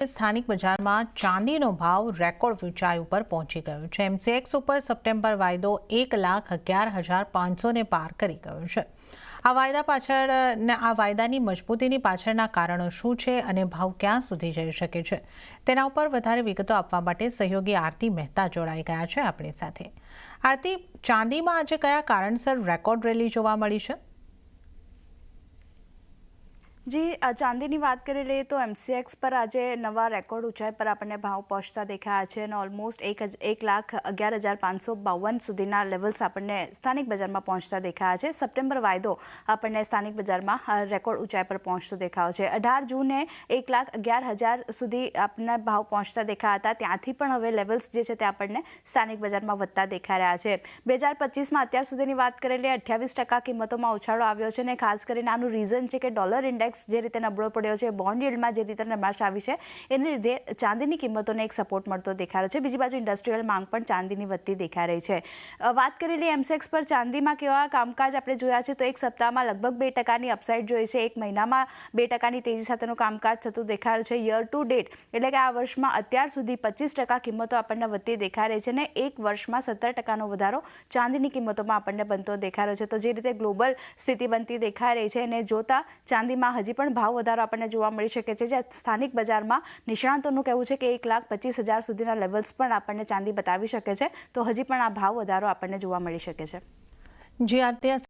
સ્થાનિક બજારમાં ચાંદીનો ભાવ રેકોર્ડ ઊંચાઈ ઉપર પહોંચી ગયો છે। એમસીએક્સ ઉપર સપ્ટેમ્બર વાયદો 1,11,500ને પાર કરી ગયો છે। આ વાયદાની મજબૂતીની પાછળના કારણો શું છે અને ભાવ ક્યાં સુધી જઈ શકે છે, તેના ઉપર વધારે વિગતો આપવા માટે સહયોગી આરતી મહેતા જોડાઈ ગયા છે આપણી સાથે। આરતી, ચાંદીમાં આજે કયા કારણસર રેકોર્ડ રેલી જોવા મળી છે? जी चांदी की बात करी लीए तो एमसीएक्स पर आज नवा रेकॉर्ड ऊंचाई पर अपने भाव पहुंचता देखाया है। ऑलमोस्ट 1,11,552 सुधीना लेवल्स अपने स्थानिक बजार में पहुंचता देखाया है। सप्टेम्बर वायदो अपने स्थानिक बजार में रेकॉर्ड ऊंचाई पर पहुंचतो देखायो है। 18 जूने 1,11,000 सुधी अपने भाव पहुंचता देखाया था। त्यांथी पण हवे लेवल्स जे छे ते आपणे स्थानिक बजार में वधता देखाई रह्या छे। 2025 में अत्यार सुधीनी वात करीए 28% किंमतों में उछाळो आव्यो छे। खास करीने आनुं रीजन छे कि डॉलर इंडेक्स जे रीते नबळो पड्यो छे, बॉन्ड यील्ड में जे रीते नमाश आवी छे एने लीधे चांदीनी किंमतोने एक सपोर्ट मळतो देखाय रह्यो छे। बीजी बाजु इंडस्ट्रीयल मांग पण चांदीनी वधती देखाई रही छे। वात करेली एमसेक्स पर चांदी में केवा कामकाज आपणे जोया छे तो एक सप्ताह में लगभग 2% अपसाइड जोई छे। एक महीना में 2% तेजी साथेनुं कामकाज थतुं देखाय रह्युं छे। ईयर टू डेट एटले के आ वर्ष में अत्यार सुधी 25% किंमतों आपणे वधती देखाई रही छे ने एक वर्ष में 17% वधारो चांदीनी किंमतों में आपणे बनतो देखाय रह्यो छे। तो जे रीते ग्लोबल स्थिति बनती देखाई रही छे एने जोता चांदी में हजी पण भाव वधारो आपणे जोवा मळी शके छे। जे स्थानिक बजार में निष्णातोनुं कहेवुं छे कि 1,25,000 सुधीना लेवल्स पण आपणे चांदी बतावी शके छे। तो हजी पण आ भाव वधारो आपणे जोवा मळी शके छे। जी आरती।